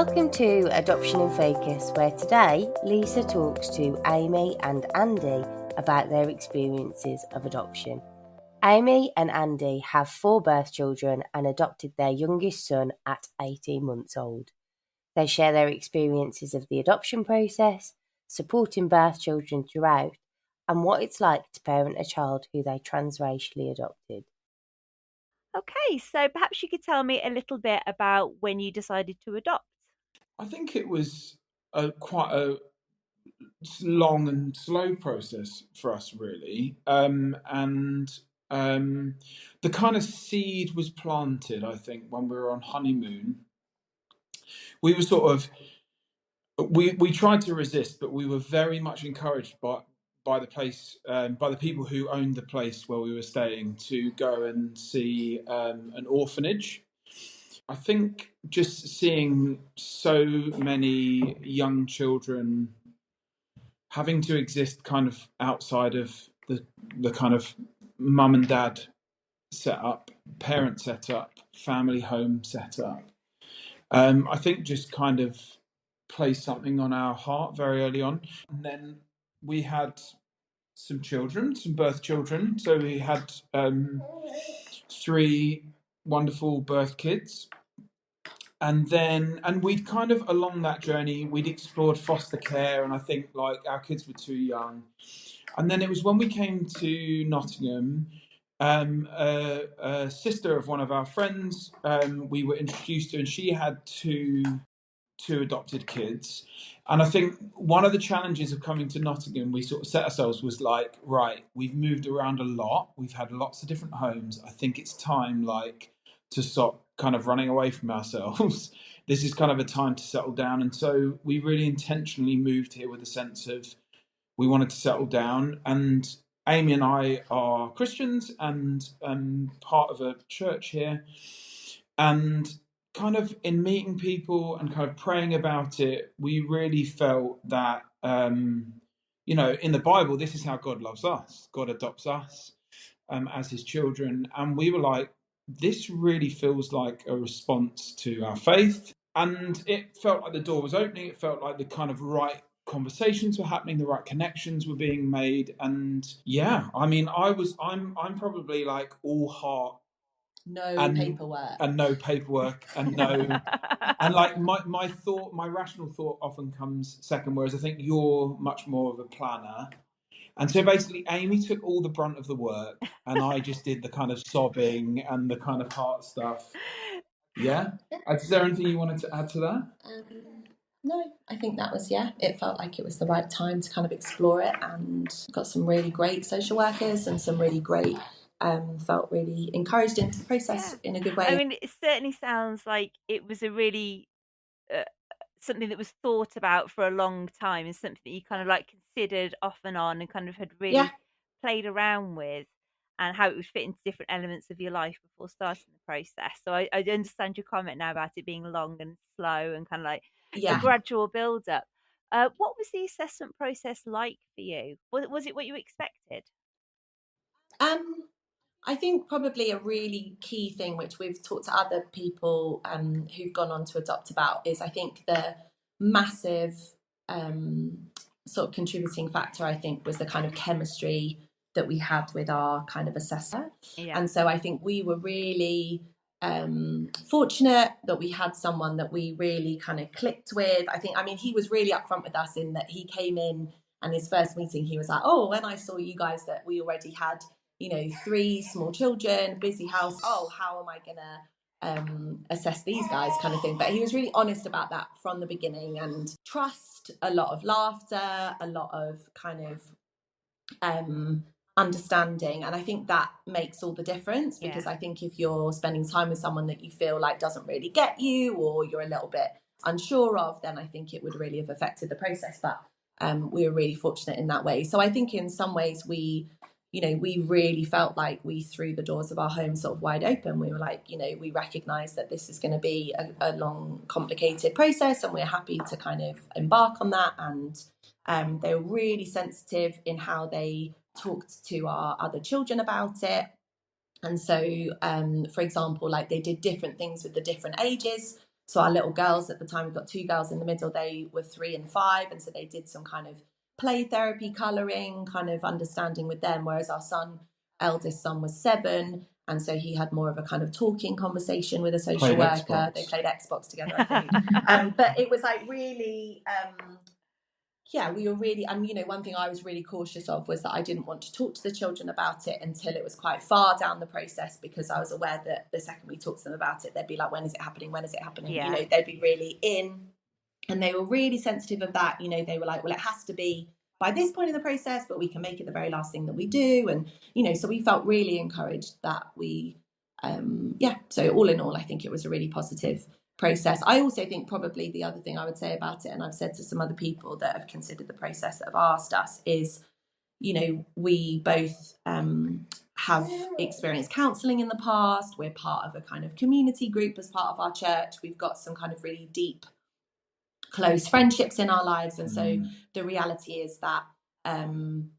Welcome to Adoption in Focus, where today Lisa talks to Amy and Andy about their experiences of adoption. Amy and Andy have 4 birth children and adopted their youngest son at 18 months old. They share their experiences of the adoption process, supporting birth children throughout, and what it's like to parent a child who they transracially adopted. Okay, so perhaps you could tell me a little bit about when you decided to adopt. I think it was quite a long and slow process for us, really. And the kind of seed was planted, I think, when we were on honeymoon. We were sort of we tried to resist, but we were very much encouraged by the place, by the people who owned the place where we were staying, to go and see an orphanage. I think just seeing so many young children having to exist kind of outside of the kind of mum and dad setup, parent setup, family home setup, I think just kind of placed something on our heart very early on. And then we had some children, some birth children. So we had 3 wonderful birth kids. And we'd kind of, along that journey, we'd explored foster care, and I think like our kids were too young. And then it was when we came to Nottingham, a sister of one of our friends, we were introduced to, and she had two adopted kids. And I think one of the challenges of coming to Nottingham, we sort of set ourselves, was like, right, we've moved around a lot, we've had lots of different homes. I think it's time, like, to stop kind of running away from ourselves. This is kind of a time to settle down. And so we really intentionally moved here with a sense of we wanted to settle down. And Amy and I are Christians and part of a church here. And kind of in meeting people and kind of praying about it, we really felt that, in the Bible, this is how God loves us. God adopts us as his children. And we were like, this really feels like a response to our faith. And it felt like the door was opening. It felt like the kind of right conversations were happening, the right connections were being made. And yeah, I mean, I'm probably like all heart. No paperwork and no and like my rational thought often comes second, whereas I think you're much more of a planner. And so basically Amy took all the brunt of the work and I just did the kind of sobbing and the kind of heart stuff. Yeah. Is there anything you wanted to add to that? No, I think that was, it felt like it was the right time to kind of explore it, and got some really great social workers and some really great, felt really encouraged into the process in a good way. I mean, it certainly sounds like it was a really something that was thought about for a long time, and something that you kind of like considered off and on and kind of had really played around with, and how it would fit into different elements of your life before starting the process. So I understand your comment now about it being long and slow and kind of like a gradual build up. What was the assessment process like for you? Was it what you expected? I think probably a really key thing, which we've talked to other people who've gone on to adopt about, is I think the massive sort of contributing factor, I think, was the kind of chemistry that we had with our kind of assessor. And so I think we were really fortunate that we had someone that we really kind of clicked with. I mean, he was really upfront with us in that he came in, and his first meeting, he was like, oh, when I saw you guys that we already had 3 small children, busy house, how am I gonna assess these guys, kind of thing. But he was really honest about that from the beginning, and trust, a lot of laughter, a lot of kind of understanding. And I think that makes all the difference, because I think if you're spending time with someone that you feel like doesn't really get you, or you're a little bit unsure of, then I think it would really have affected the process. But we were really fortunate in that way. So I think in some ways we really felt like we threw the doors of our home sort of wide open. We were like, we recognise that this is going to be a long, complicated process, and we're happy to kind of embark on that. And they were really sensitive in how they talked to our other children about it. And so, for example, like they did different things with the different ages. So our little girls at the time, we've got 2 girls in the middle, they were 3 and 5, and so they did some kind of play therapy, colouring, kind of understanding with them, whereas our eldest son was 7, and so he had more of a kind of talking conversation with a social worker. Xbox. They played Xbox together, I think. But it was like really... we were really, and one thing I was really cautious of was that I didn't want to talk to the children about it until it was quite far down the process, because I was aware that the second we talked to them about it, they'd be like, when is it happening? When is it happening? Yeah. They'd be really in, and they were really sensitive of that. They were like, well, it has to be by this point in the process, but we can make it the very last thing that we do. And, so we felt really encouraged that we, so all in all, I think it was a really positive process. I also think probably the other thing I would say about it, and I've said to some other people that have considered the process that have asked us, is, we both have experienced counselling in the past. We're part of a kind of community group as part of our church. We've got some kind of really deep, close friendships in our lives. And so the reality is that some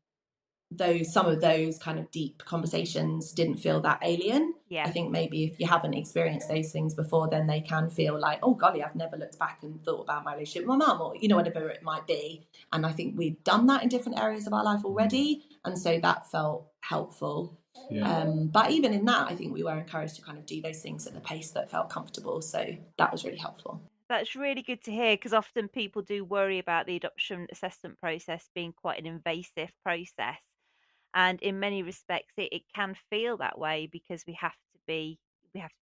of those kind of deep conversations didn't feel that alien. I think maybe if you haven't experienced those things before, then they can feel like, oh golly, I've never looked back and thought about my relationship with my mum, or whatever it might be. And I think we've done that in different areas of our life already, and so that felt helpful. But even in that, I think we were encouraged to kind of do those things at the pace that felt comfortable, so that was really helpful. That's really good to hear, because often people do worry about the adoption assessment process being quite an invasive process. And in many respects, it can feel that way, because we have to be open, we have to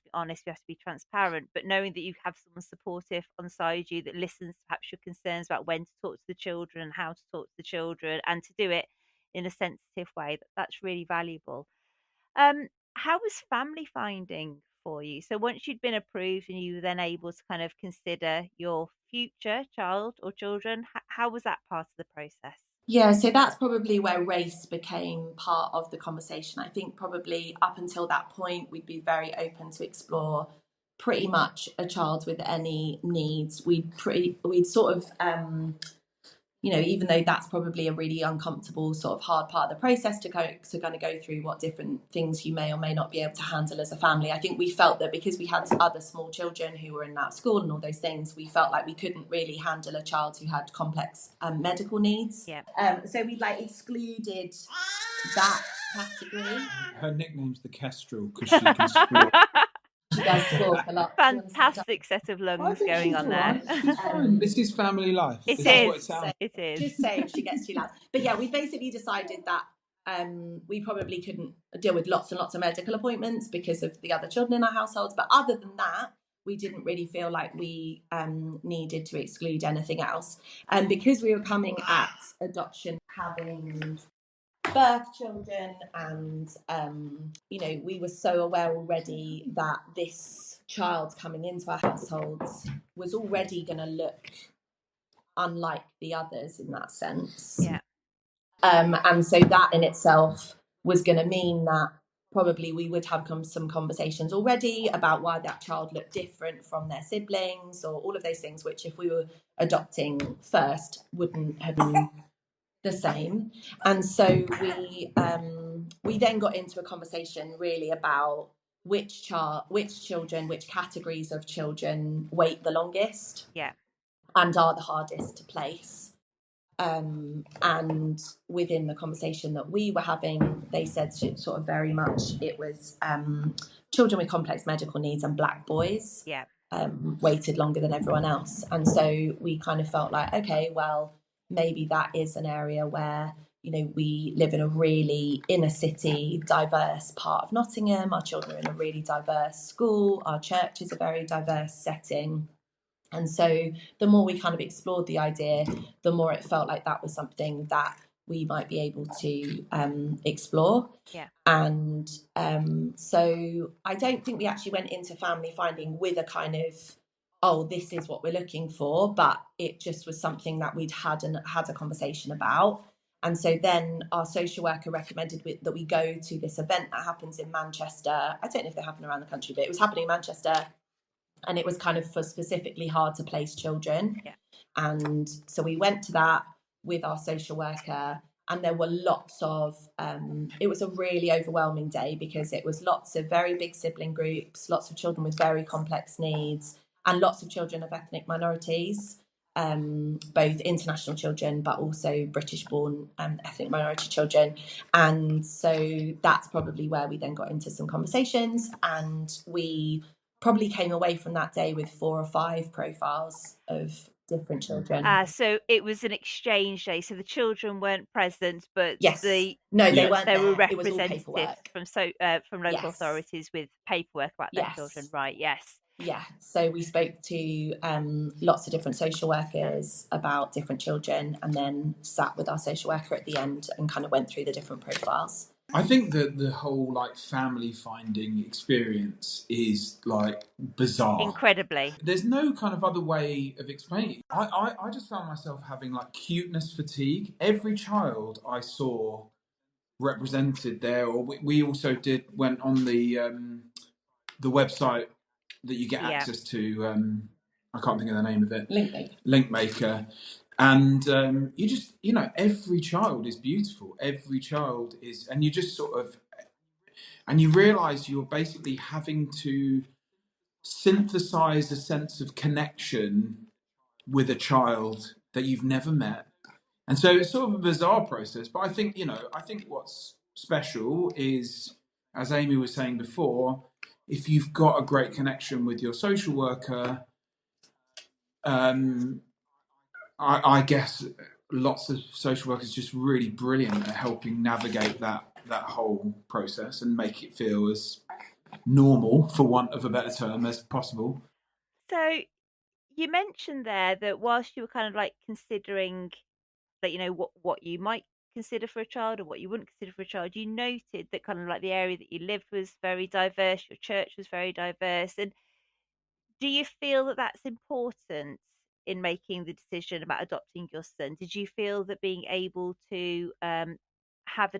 be honest, we have to be transparent. But knowing that you have someone supportive on side you that listens to perhaps your concerns about when to talk to the children and how to talk to the children, and to do it in a sensitive way, that's really valuable. How was family finding for you? So once you'd been approved and you were then able to kind of consider your future child or children, how was that part of the process? Yeah, so that's probably where race became part of the conversation. I think probably up until that point, we'd be very open to explore pretty much a child with any needs. We'd sort of, even though that's probably a really uncomfortable sort of hard part of the process to kind of go through what different things you may or may not be able to handle as a family. I think we felt that because we had other small children who were in that school and all those things, we felt like we couldn't really handle a child who had complex medical needs. So we excluded that category. Her nickname's the Kestrel because she can squawk. She does squawk a lot. Fantastic set of lungs going on there. She's fine. This is family life. It This is. is what it sounds. It is. Just say if she gets too loud. But yeah, we basically decided that we probably couldn't deal with lots and lots of medical appointments because of the other children in our households. But other than that, we didn't really feel like we needed to exclude anything else. And because we were coming at adoption having birth children, and we were so aware already that this child coming into our households was already going to look unlike the others in that sense. And so that in itself was going to mean that probably we would have some conversations already about why that child looked different from their siblings, or all of those things, which if we were adopting first wouldn't have been the same. And so we then got into a conversation really about which children, which categories of children wait the longest and are the hardest to place. And within the conversation that we were having, they said sort of very much it was children with complex medical needs and black boys waited longer than everyone else. And so we kind of felt like, okay, well, maybe that is an area where, we live in a really inner city, diverse part of Nottingham. Our children are in a really diverse school. Our church is a very diverse setting. And so the more we kind of explored the idea, the more it felt like that was something that we might be able to explore. And so I don't think we actually went into family finding with a kind of, oh, this is what we're looking for, but it just was something that we'd had a conversation about. And so then our social worker recommended that we go to this event that happens in Manchester. I don't know if they happen around the country, but it was happening in Manchester. And it was kind of for specifically hard to place children. And so we went to that with our social worker, and there were lots of, it was a really overwhelming day because it was lots of very big sibling groups, lots of children with very complex needs. and lots of children of ethnic minorities, both international children but also British-born ethnic minority children. And so that's probably where we then got into some conversations, and we probably came away from that day with 4 or 5 profiles of different children. So it was an exchange day. So the children weren't present, but Yes. they They weren't there were there. It was all representatives paperwork. from local Yes. authorities with paperwork about their Yes. children, right? Yes. Yeah, so we spoke to lots of different social workers about different children, and then sat with our social worker at the end and kind of went through the different profiles. I think that the whole like family finding experience is like bizarre. Incredibly. There's no kind of other way of explaining it. I just found myself having like cuteness fatigue. Every child I saw represented there, or we also went on the website that you get access to. I can't think of the name of it. Linkmaker. And you just, every child is beautiful. Every child is, and you just sort of, and you realise you're basically having to synthesize a sense of connection with a child that you've never met. And so it's sort of a bizarre process. But I think, I think what's special is, as Amy was saying before, if you've got a great connection with your social worker, I guess lots of social workers just really brilliant at helping navigate that whole process and make it feel as normal, for want of a better term, as possible. So you mentioned there that whilst you were kind of like considering that, what you might consider for a child or what you wouldn't consider for a child, you noted that kind of like the area that you lived was very diverse, your church was very diverse. And do you feel that that's important in making the decision about adopting your son? Did you feel that being able to have a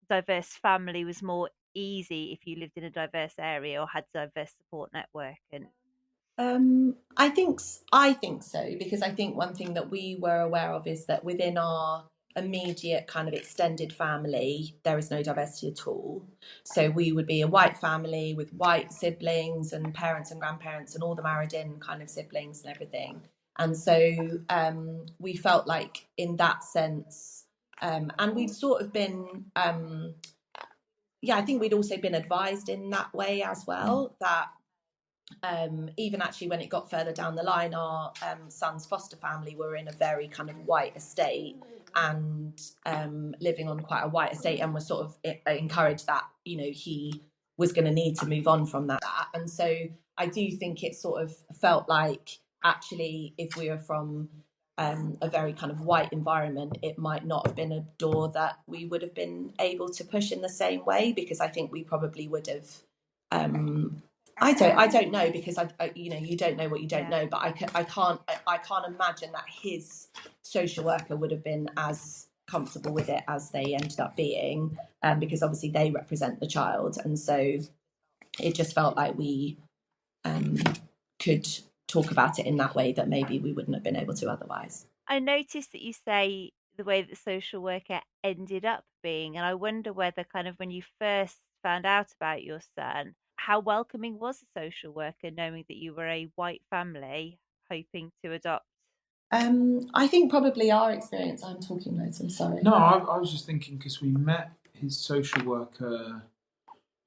diverse family was more easy if you lived in a diverse area or had a diverse support network? And I think so, because I think one thing that we were aware of is that within our immediate kind of extended family, there is no diversity at all. So we would be a white family with white siblings and parents and grandparents and all the married in kind of siblings and everything. And so we felt like in that sense, and we'd sort of been, I think we'd also been advised in that way as well, that even actually when it got further down the line, our son's foster family were in a very kind of white estate and living on quite a white estate, and was sort of encouraged that he was going to need to move on from that. And so I do think it sort of felt like actually if we were from a very kind of white environment, it might not have been a door that we would have been able to push in the same way, because I think we probably would have I don't know, because I you don't know what you don't know, but I can't imagine that his social worker would have been as comfortable with it as they ended up being, because obviously they represent the child, and so it just felt like we could talk about it in that way that maybe we wouldn't have been able to otherwise. I noticed that you say the way that the social worker ended up being, and I wonder whether kind of when you first found out about your son, how welcoming was the social worker knowing that you were a white family hoping to adopt? I think probably our experience. I'm talking loads, I'm sorry. No, I was just thinking, because we met his social worker,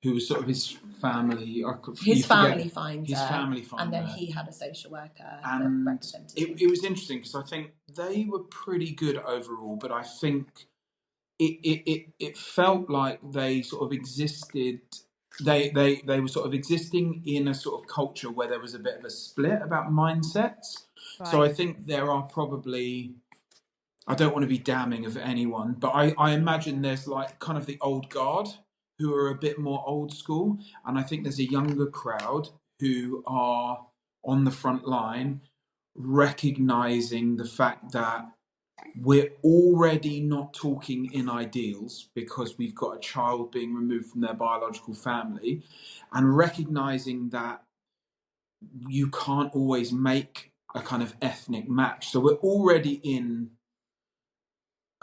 who was sort of his family. His family finder, and and then he had a social worker and that represented him. It was interesting because I think they were pretty good overall, but I think it felt like they sort of existed. They were sort of existing in a sort of culture where there was a bit of a split about mindsets. Right. So I think there are probably, I don't want to be damning of anyone, but I imagine there's like kind of the old guard who are a bit more old school, and I think there's a younger crowd who are on the front line, recognizing the fact that we're already not talking in ideals because we've got a child being removed from their biological family, and recognizing that you can't always make a kind of ethnic match. So we're already in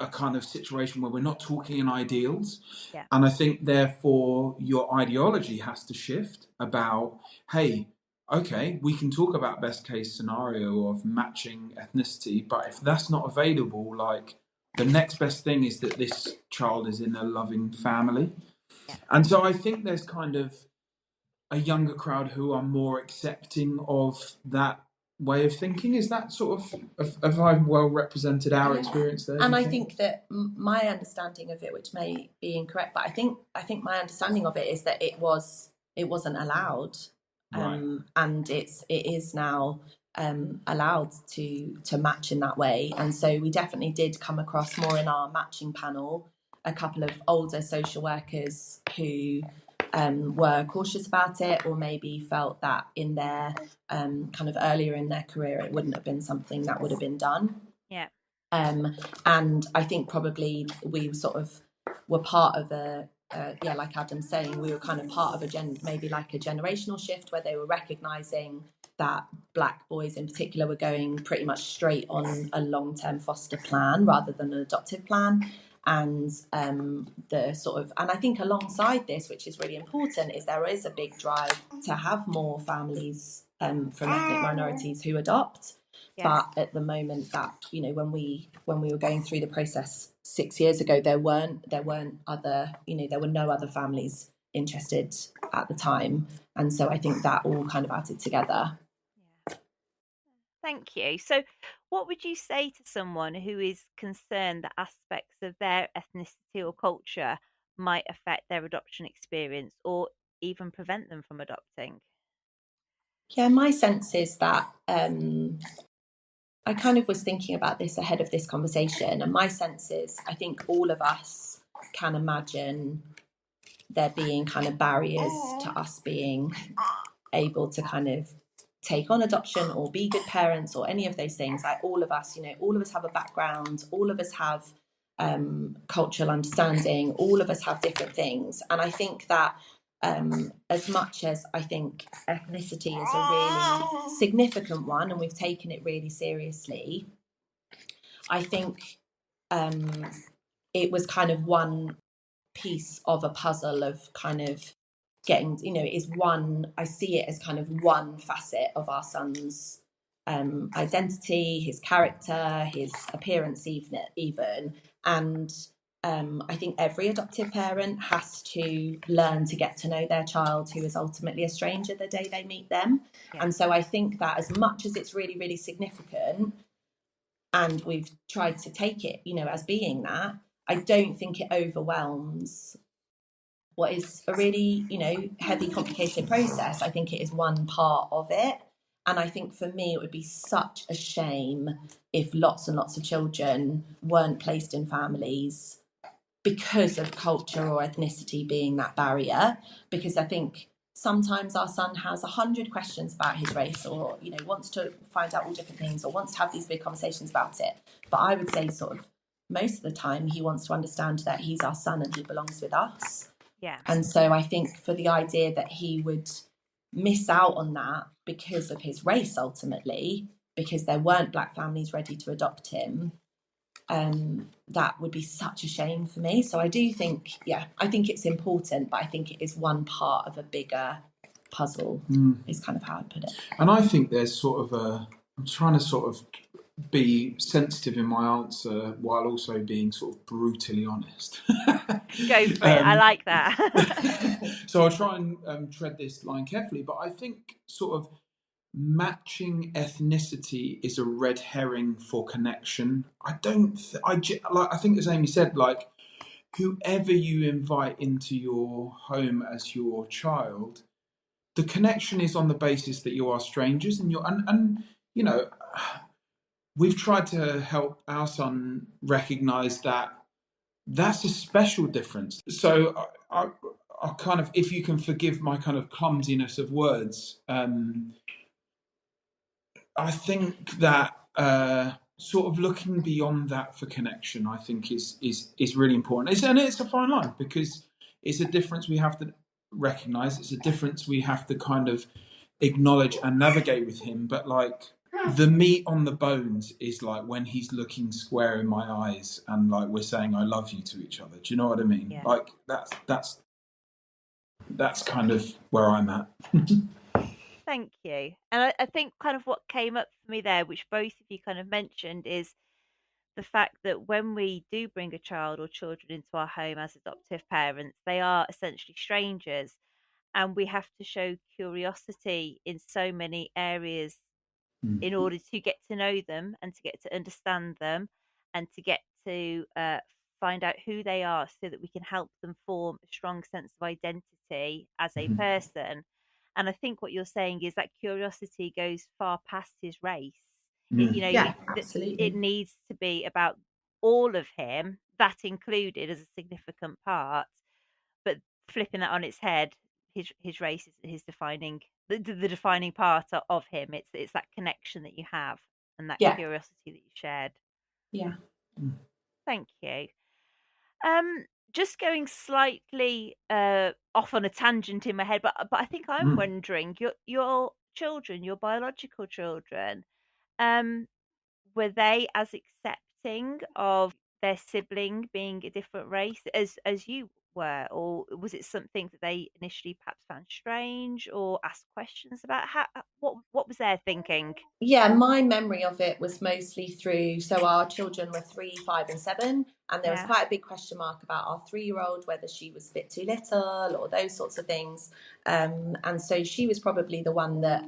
a kind of situation where we're not talking in ideals. Yeah. And I think therefore your ideology has to shift about, hey, okay, we can talk about best case scenario of matching ethnicity, but if that's not available, like the next best thing is that this child is in a loving family. Yeah. And so I think there's kind of a younger crowd who are more accepting of that way of thinking. Is that sort of have I well represented our experience there? And I think that my understanding of it, which may be incorrect, but I think my understanding of it is that it wasn't allowed, Right. and it is now allowed to match in that way. And so we definitely did come across more in our matching panel a couple of older social workers who were cautious about it, or maybe felt that in their kind of earlier in their career it wouldn't have been something that would have been done. Yeah. And I think probably we sort of were part of like Adam's saying, we were kind of part of maybe like a generational shift where they were recognising that Black boys in particular were going pretty much straight on a long-term foster plan rather than an adoptive plan. And the sort of, and I think alongside this, which is really important, is there is a big drive to have more families from ethnic minorities who adopt. Yeah. But at the moment that, you know, when we were going through the process 6 years ago, there weren't other, you know, there were no other families interested at the time. And so I think that all kind of added together. Yeah. Thank you. So what would you say to someone who is concerned that aspects of their ethnicity or culture might affect their adoption experience or even prevent them from adopting? Yeah, my sense is that I kind of was thinking about this ahead of this conversation, and my sense is I think all of us can imagine there being kind of barriers to us being able to kind of take on adoption or be good parents or any of those things. Like all of us, you know, all of us have a background, all of us have cultural understanding, all of us have different things. And I think that as much as I think ethnicity is a really significant one and we've taken it really seriously, I think it was kind of one piece of a puzzle of kind of getting, you know, I see it as kind of one facet of our son's identity, his character, his appearance even. And I think every adoptive parent has to learn to get to know their child, who is ultimately a stranger the day they meet them. Yeah. And so I think that as much as it's really, really significant, and we've tried to take it, you know, as being that, I don't think it overwhelms what is a really, you know, heavy, complicated process. I think it is one part of it. And I think for me, it would be such a shame if lots and lots of children weren't placed in families because of culture or ethnicity being that barrier. Because I think sometimes our son has 100 questions about his race, or, you know, wants to find out all different things, or wants to have these big conversations about it. But I would say sort of most of the time he wants to understand that he's our son and he belongs with us. Yeah. And so I think for the idea that he would miss out on that because of his race, ultimately, because there weren't Black families ready to adopt him, that would be such a shame for me. So I do think, I think it's important, but I think it is one part of a bigger puzzle, is kind of how I put it. And I think there's sort of I'm trying to sort of be sensitive in my answer while also being sort of brutally honest. Go for it. I like that. So I'll try and tread this line carefully, but I think sort of matching ethnicity is a red herring for connection. I think as Amy said, like whoever you invite into your home as your child, the connection is on the basis that you are strangers, and you know, we've tried to help our son recognise that that's a special difference. So I kind of, if you can forgive my kind of clumsiness of words, I think that sort of looking beyond that for connection, I think is really important. And it's a fine line, because it's a difference we have to recognise. It's a difference we have to kind of acknowledge and navigate with him. But like the meat on the bones is like when he's looking square in my eyes and like we're saying "I love you" to each other. Do you know what I mean? Yeah. Like that's kind of where I'm at. Thank you. And I think kind of what came up for me there, which both of you kind of mentioned, is the fact that when we do bring a child or children into our home as adoptive parents, they are essentially strangers, and we have to show curiosity in so many areas in order to get to know them and to get to understand them and to get to find out who they are so that we can help them form a strong sense of identity as a person. And I think what you're saying is that curiosity goes far past his race. Yeah, absolutely. It needs to be about all of him, that included as a significant part, but flipping that on its head, his race is his defining the defining part of him. It's that connection that you have and that curiosity that you shared. Yeah. Thank you. Just going slightly off on a tangent in my head, but I think I'm wondering, your children, your biological children, were they as accepting of their sibling being a different race as you were, or was it something that they initially perhaps found strange or asked questions about? How what was their thinking? Yeah, my memory of it was mostly through, so our children were 3, 5 and 7, and there was quite a big question mark about our 3-year-old, whether she was a bit too little or those sorts of things. And so she was probably the one that,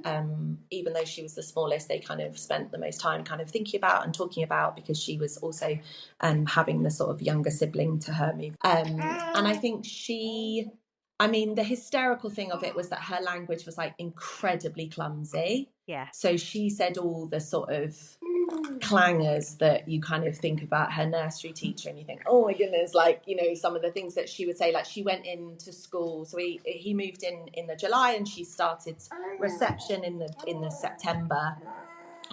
even though she was the smallest, they kind of spent the most time kind of thinking about and talking about, because she was also having the sort of younger sibling to her move. And I think the hysterical thing of it was that her language was like incredibly clumsy. Yeah. So she said all the sort of clangers that you kind of think about her nursery teacher, and you think, oh my goodness, like, some of the things that she would say. Like, she went into school, so he moved in the July, and she started reception in the September.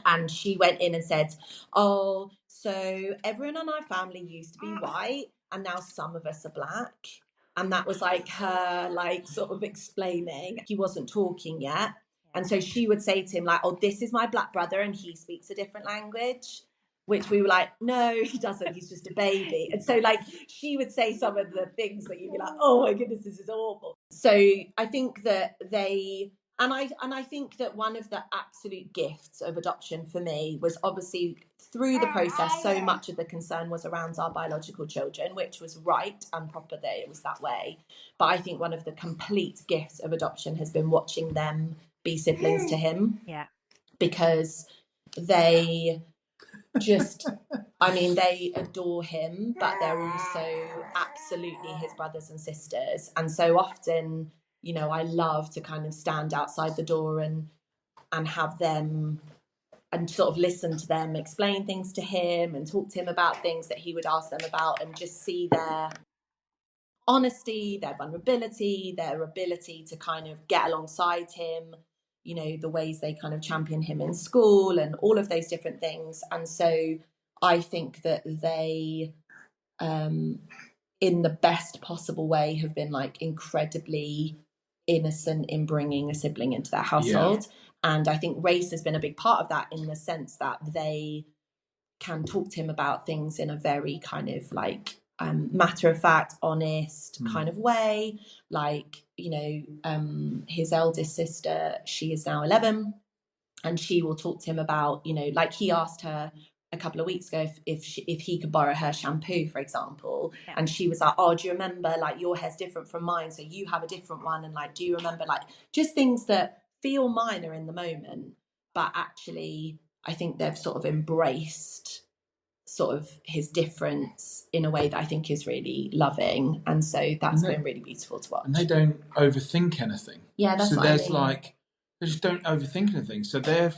And she went in and said, oh, so everyone in our family used to be white, and now some of us are black. And that was like her, like, sort of explaining. He wasn't talking yet. And so she would say to him, like, oh, this is my black brother, and he speaks a different language, which we were like, no, he doesn't. He's just a baby. And so, like, she would say some of the things that you'd be like, oh my goodness, this is awful. So I think that and I think that one of the absolute gifts of adoption for me was, obviously, through the process, so much of the concern was around our biological children, which was right and proper that it was that way. But I think one of the complete gifts of adoption has been watching them be siblings to him. Yeah. Because they just, they adore him, but they're also absolutely his brothers and sisters. And so often, I love to kind of stand outside the door and have them, and sort of listen to them explain things to him and talk to him about things that he would ask them about, and just see their honesty, their vulnerability, their ability to kind of get alongside him, the ways they kind of champion him in school and all of those different things. And so I think that they, in the best possible way, have been like incredibly innocent in bringing a sibling into their household. Yeah. And I think race has been a big part of that, in the sense that they can talk to him about things in a very kind of like matter of fact, honest kind of way. Like, his eldest sister, she is now 11, and she will talk to him about, like, he asked her a couple of weeks ago if he could borrow her shampoo, for example. Yeah. And she was like, oh, do you remember, like, your hair's different from mine, so you have a different one, and like, do you remember, like, just things that feel minor in the moment, but actually I think they've sort of embraced sort of his difference in a way that I think is really loving. And so that's been really beautiful to watch. And they don't overthink anything. Yeah, that's so what there's I mean. Like, they just don't overthink anything. So they're,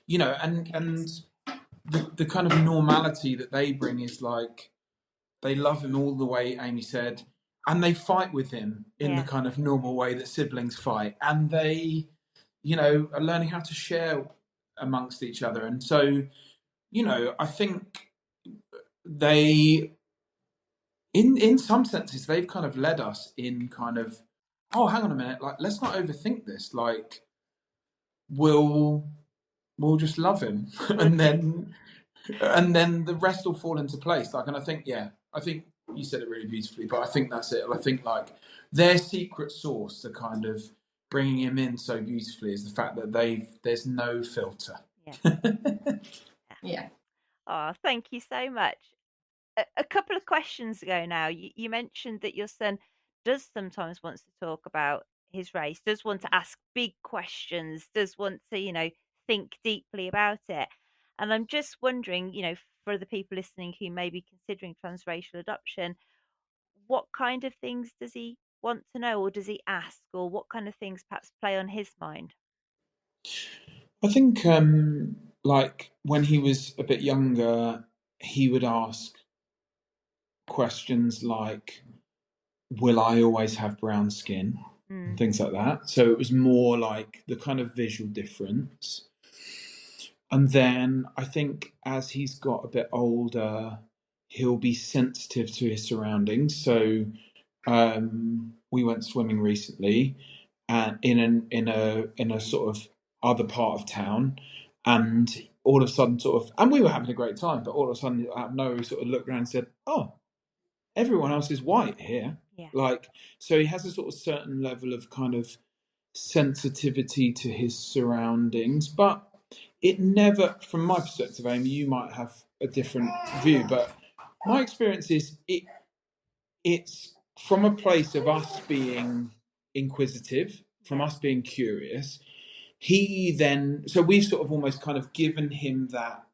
and the kind of normality that they bring is like, they love him all the way Amy said, and they fight with him in the kind of normal way that siblings fight, and they, are learning how to share amongst each other. And so, I think they, in some senses, they've kind of led us in kind of, oh, hang on a minute, like, let's not overthink this. Like, we'll just love him, and then the rest will fall into place. Like, and I think you said it really beautifully, but I think that's it. I think, like, their secret sauce, the kind of bringing him in so beautifully is the fact that there's no filter. Yeah. Oh, thank you so much. A couple of questions ago now, you mentioned that your son does sometimes wants to talk about his race, does want to ask big questions, does want to, think deeply about it. And I'm just wondering, for the people listening who may be considering transracial adoption, what kind of things does he want to know, or does he ask, or what kind of things perhaps play on his mind? I think like when he was a bit younger, he would ask questions like, will I always have brown skin? And things like that. So it was more like the kind of visual difference. And then I think as he's got a bit older, he'll be sensitive to his surroundings. So we went swimming recently, and in a sort of other part of town, and all of a sudden, and we were having a great time, but all of a sudden, out of nowhere, he sort of looked around and said, "Oh, everyone else is white here." Yeah. Like, so he has a sort of certain level of kind of sensitivity to his surroundings, but it never, from my perspective, Amy, you might have a different view, but my experience is it's from a place of us being inquisitive, from us being curious. He then, so we've sort of almost kind of given him that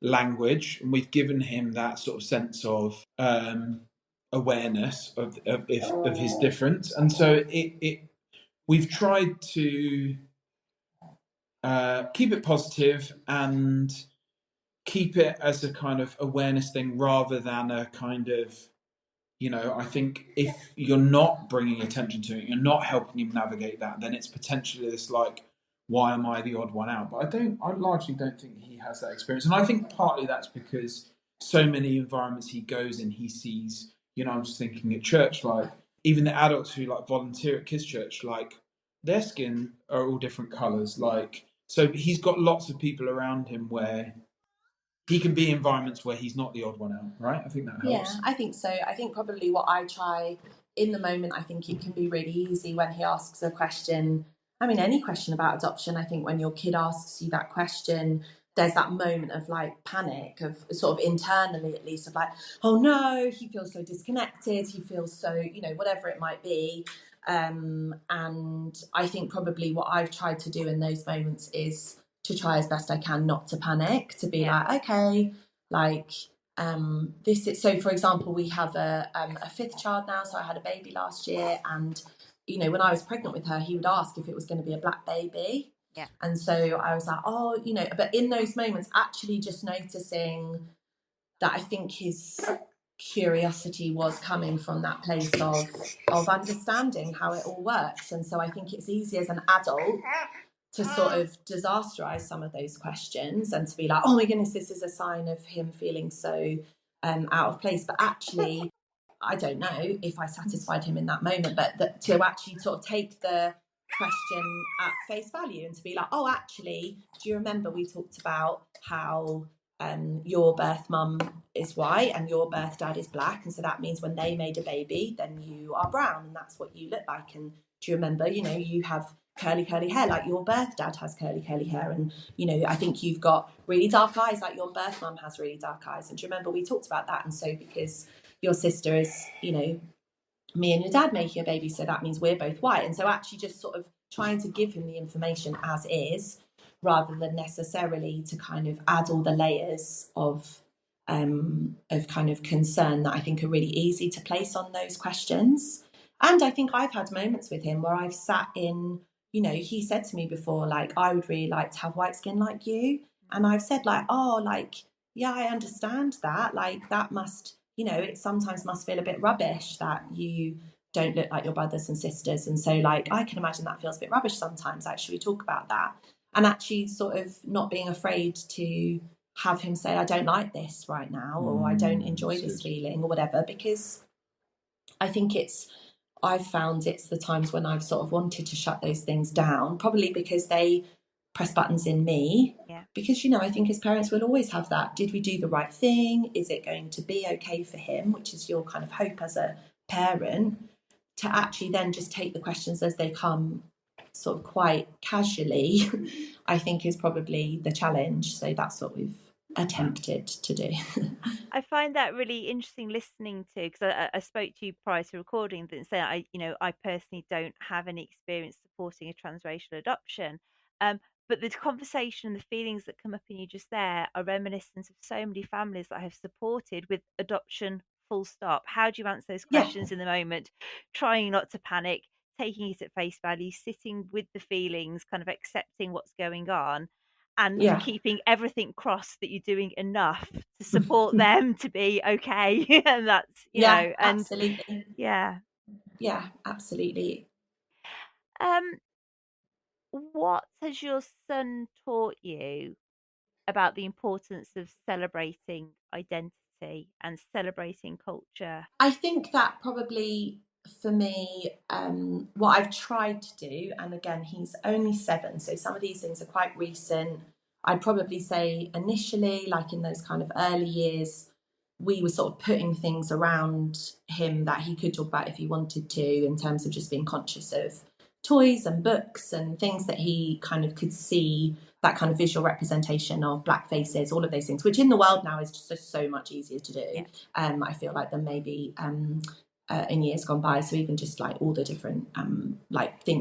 language, and we've given him that sort of sense of awareness of his difference, and so we've tried to keep it positive and keep it as a kind of awareness thing rather than a kind of, I think if you're not bringing attention to it, you're not helping him navigate that, then it's potentially this like, why am I the odd one out? But I largely don't think he has that experience. And I think partly that's because so many environments he goes in, he sees, I'm just thinking at church, like even the adults who like volunteer at kids' church, like their skin are all different colours. Like, so he's got lots of people around him where he can be in environments where he's not the odd one out, right? I think that helps. Yeah, I think so. I think probably what I try in the moment, I think it can be really easy when he asks a question. I mean, any question about adoption, I think when your kid asks you that question, there's that moment of like panic, of sort of internally at least, of like, oh no, he feels so disconnected, he feels so, whatever it might be. And I think probably what I've tried to do in those moments is to try as best I can not to panic, to be like, okay, like, this is, so for example, we have a fifth child now, so I had a baby last year, and when I was pregnant with her, he would ask if it was going to be a black baby. And so I was like, oh, but in those moments, actually just noticing that I think his curiosity was coming from that place of understanding how it all works. And so I think it's easy as an adult to sort of disasterize some of those questions and to be like, oh my goodness, this is a sign of him feeling so out of place. But actually, I don't know if I satisfied him in that moment, but to actually sort of take the question at face value and to be like, oh, actually, do you remember we talked about how your birth mum is white and your birth dad is black, and so that means when they made a baby, then you are brown, and that's what you look like. And do you remember, you have curly hair like your birth dad has curly hair, and I think you've got really dark eyes like your birth mum has really dark eyes, and do you remember we talked about that? And so because your sister is me and your dad making a baby, so that means we're both white. And so actually just sort of trying to give him the information as is, rather than necessarily to kind of add all the layers of kind of concern that I think are really easy to place on those questions. And I think I've had moments with him where I've sat in, he said to me before, like, I would really like to have white skin like you. And I've said like, oh, like, yeah, I understand that. Like, that must, it sometimes must feel a bit rubbish that you don't look like your brothers and sisters. And so, like, I can imagine that feels a bit rubbish sometimes. Actually, we talk about that. And actually sort of not being afraid to have him say, I don't like this right now, or I don't enjoy this feeling, or whatever, because I think I've found it's the times when I've sort of wanted to shut those things down, probably because they press buttons in me. Because, I think as parents, we'll always have that. Did we do the right thing? Is it going to be okay for him? Which is your kind of hope as a parent. to actually then just take the questions as they come sort of quite casually, I think is probably the challenge. So that's what we've attempted to do. I find that really interesting listening to, because I spoke to you prior to recording and said I personally don't have any experience supporting a transracial adoption, but the conversation and the feelings that come up in you just there are reminiscent of so many families that I have supported with adoption. Full stop. How do you answer those Yeah. questions in the moment? Trying not to panic, taking it at face value, sitting with the feelings, kind of accepting what's going on, and Yeah. keeping everything crossed that you're doing enough to support them to be okay. And that's, and absolutely. Yeah, absolutely. What has your son taught you about the importance of celebrating identity and celebrating culture? I think that probably for me, what I've tried to do, and again, he's only 7, so some of these things are quite recent. I'd probably say initially, like in those kind of early years, we were sort of putting things around him that he could talk about if he wanted to, in terms of just being conscious of toys and books and things that he kind of could see, that kind of visual representation of Black faces, all of those things, which in the world now is just so much easier to do. Yeah. I feel like than maybe in years gone by. So even just like all the different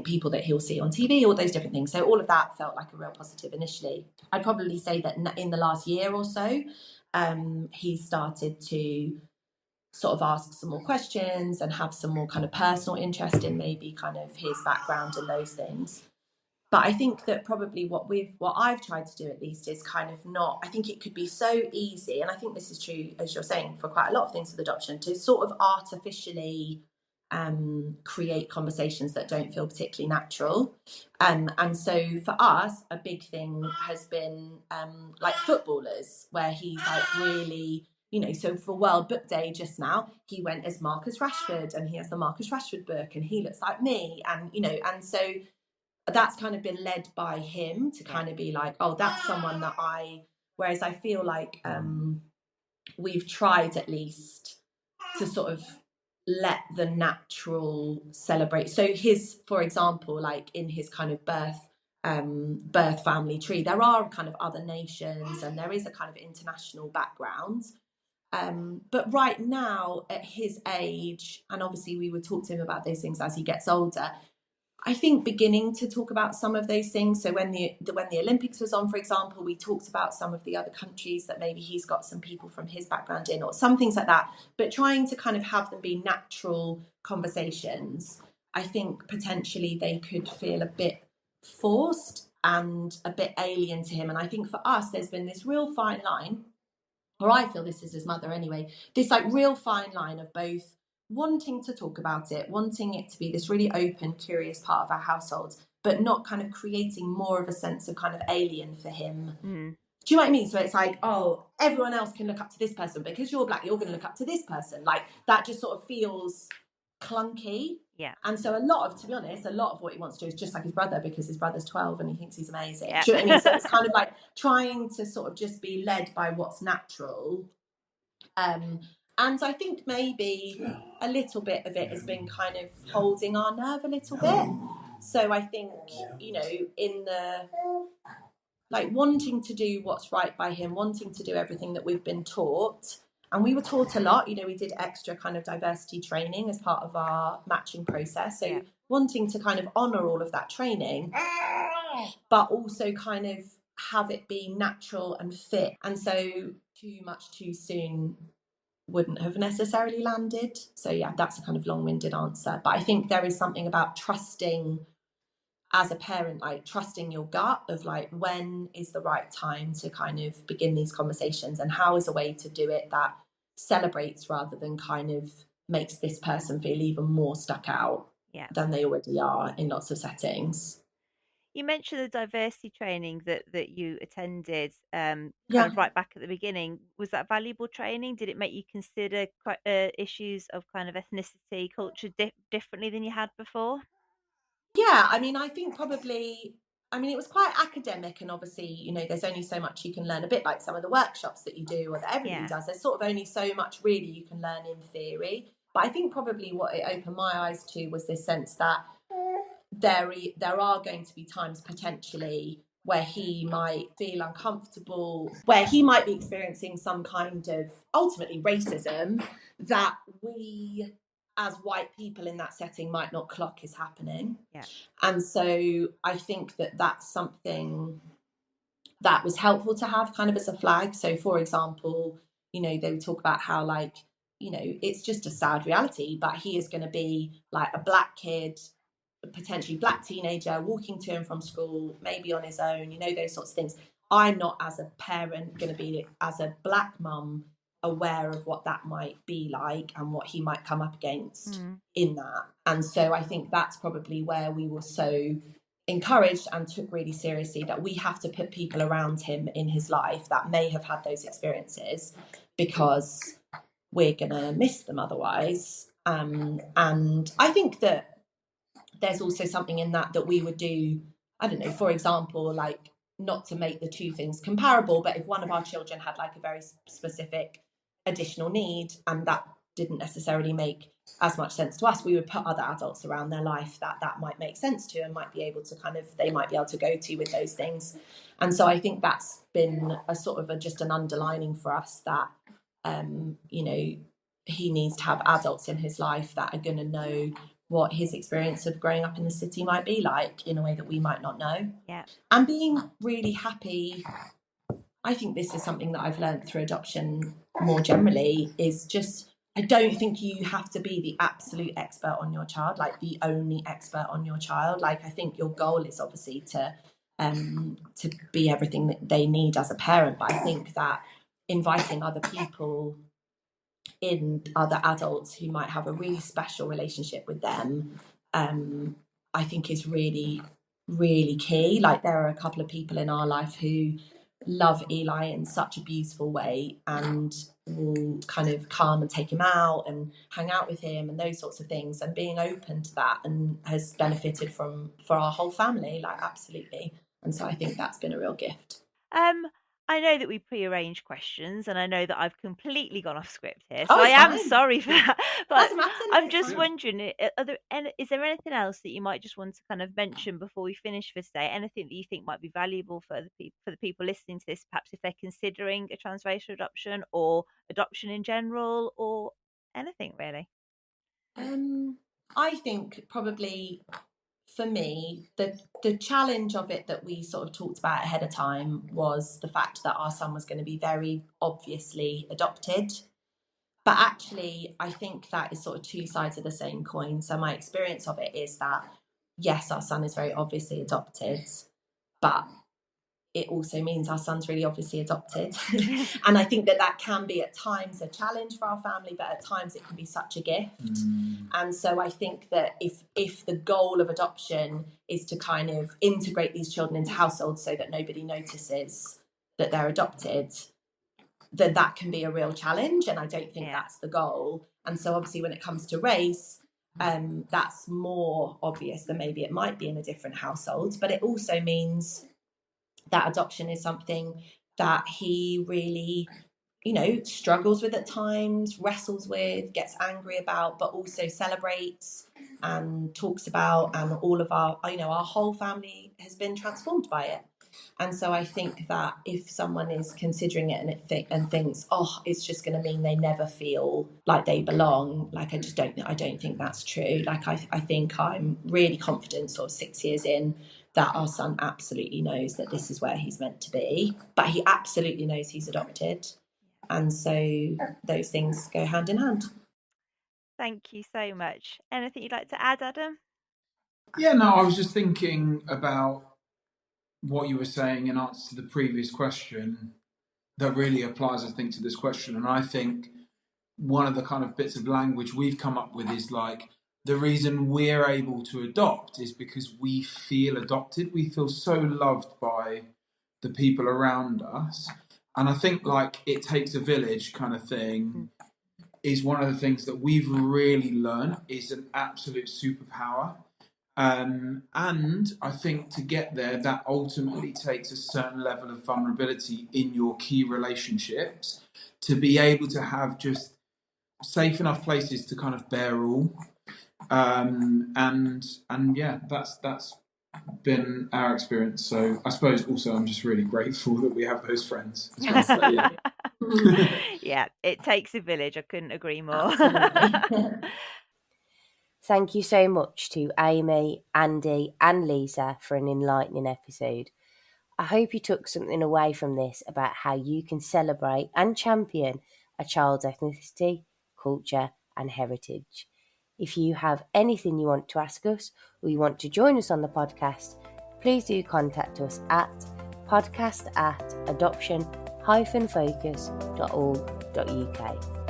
people that he'll see on TV, all those different things. So all of that felt like a real positive initially. I'd probably say that in the last year or so, he started to sort of ask some more questions and have some more kind of personal interest in maybe kind of his background and those things. But I think that probably what I've tried to do at least is kind of not, I think it could be so easy, and I think this is true, as you're saying, for quite a lot of things with adoption, to sort of artificially create conversations that don't feel particularly natural. And so for us, a big thing has been like footballers, where he's like really, so for World Book Day just now, he went as Marcus Rashford, and he has the Marcus Rashford book, and he looks like me, and and so that's kind of been led by him to kind of be like, oh, that's someone that whereas I feel like we've tried at least to sort of let the natural celebrate. So for example, like in his kind of birth family tree, there are kind of other nations and there is a kind of international background. But right now at his age, and obviously we would talk to him about those things as he gets older, I think beginning to talk about some of those things. So when the Olympics was on, for example, we talked about some of the other countries that maybe he's got some people from his background in, or some things like that. But trying to kind of have them be natural conversations, I think potentially they could feel a bit forced and a bit alien to him. And I think for us, there's been this real fine line, or I feel this is his mother anyway, this like real fine line of both wanting to talk about it, wanting it to be this really open, curious part of our household, but not kind of creating more of a sense of kind of alien for him. Do you know what I mean? So it's like, oh, everyone else can look up to this person because you're Black, you're going to look up to this person. Like that just sort of feels clunky. Yeah. And so to be honest, a lot of what he wants to do is just like his brother, because his brother's 12 and he thinks he's amazing. Yeah. Do you know what I mean? So it's kind of like trying to sort of just be led by what's natural. And I think maybe a little bit of it has been kind of holding our nerve a little bit. So I think, in the like wanting to do what's right by him, wanting to do everything that we've been taught. And we were taught a lot, we did extra kind of diversity training as part of our matching process. So wanting to kind of honour all of that training, but also kind of have it be natural and fit. And so too much too soon wouldn't have necessarily landed. So yeah, that's a kind of long-winded answer. But I think there is something about trusting as a parent, like trusting your gut of like, when is the right time to kind of begin these conversations, and how is a way to do it that celebrates rather than kind of makes this person feel even more stuck out than they already are in lots of settings. You mentioned the diversity training that you attended kind of right back at the beginning. Was that valuable training? Did it make you consider issues of kind of ethnicity, culture differently than you had before? Yeah, I mean, I think probably, it was quite academic, and obviously, there's only so much you can learn, a bit like some of the workshops that you do or that everybody does. There's sort of only so much really you can learn in theory. But I think probably what it opened my eyes to was this sense that there are going to be times potentially where he might feel uncomfortable, where he might be experiencing some kind of ultimately racism that we as white people in that setting might not clock is happening. Yeah. And so I think that that's something that was helpful to have kind of as a flag. So for example, you know, they would talk about how, like, you know, it's just a sad reality, but he is going to be like a black kid, potentially black teenager, walking to and from school, maybe on his own, you know, those sorts of things. I'm not, as a parent, going to be, as a black mum, aware of what that might be like and what he might come up against in that. And so I think that's probably where we were so encouraged and took really seriously that we have to put people around him in his life that may have had those experiences, because we're going to miss them otherwise. And I think that there's also something in that we would do, I don't know, for example, like, not to make the two things comparable, but if one of our children had like a very specific additional need and that didn't necessarily make as much sense to us, we would put other adults around their life that might make sense to and might be able to they might be able to go to with those things. And so I think that's been a sort of just an underlining for us that, you know, he needs to have adults in his life that are going to know what his experience of growing up in the city might be like in a way that we might not know. Yeah. And being really happy, I think this is something that I've learned through adoption more generally, is just, I don't think you have to be the absolute expert on your child, like the only expert on your child. Like, I think your goal is obviously to be everything that they need as a parent, but I think that inviting other people in, other adults who might have a really special relationship with them, I think is really, really key. Like, there are a couple of people in our life who love Eli in such a beautiful way and will kind of come and take him out and hang out with him and those sorts of things, and being open to that and has benefited for our whole family, like, absolutely. And so I think that's been a real gift. I know that we pre-arranged questions, and I know that I've completely gone off script here, Oh, so I it's am fine. sorry for that. But Doesn't matter, no, I'm it's just fine. wondering, is there anything else that you might just want to kind of mention before we finish for today? Anything that you think might be valuable for the people listening to this, perhaps if they're considering a transracial adoption or adoption in general, or anything really? I think probably, for me, the challenge of it that we sort of talked about ahead of time was the fact that our son was going to be very obviously adopted. But actually, I think that is sort of two sides of the same coin. So my experience of it is that, yes, our son is very obviously adopted, but it also means our son's really obviously adopted. And I think that can be at times a challenge for our family, but at times it can be such a gift. And so I think that if the goal of adoption is to kind of integrate these children into households so that nobody notices that they're adopted, then that can be a real challenge. And I don't think that's the goal. And so obviously when it comes to race, that's more obvious than maybe it might be in a different household. But it also means that adoption is something that he really, you know, struggles with at times, wrestles with, gets angry about, but also celebrates and talks about. And all of our, you know, our whole family has been transformed by it. And so I think that if someone is considering it and thinks, oh, it's just going to mean they never feel like they belong, like, I don't think that's true. Like, I think I'm really confident, sort of 6 years in, that our son absolutely knows that this is where he's meant to be, but he absolutely knows he's adopted. And so those things go hand in hand. Thank you so much. Anything you'd like to add, Adam? Yeah, no, I was just thinking about what you were saying in answer to the previous question that really applies, I think, to this question. And I think one of the kind of bits of language we've come up with is like, the reason we're able to adopt is because we feel adopted. We feel so loved by the people around us. And I think, like, it takes a village kind of thing is one of the things that we've really learned is an absolute superpower. And I think to get there, that ultimately takes a certain level of vulnerability in your key relationships to be able to have just safe enough places to kind of bear all. And yeah, that's been our experience. So I suppose also I'm just really grateful that we have those friends as well. So, yeah. Yeah, it takes a village. I couldn't agree more. Absolutely. Thank you so much to Amy, Andy, and Lisa for an enlightening episode. I hope you took something away from this about how you can celebrate and champion a child's ethnicity, culture, and heritage. If you have anything you want to ask us or you want to join us on the podcast, please do contact us at podcast@adoption-focus.org.uk.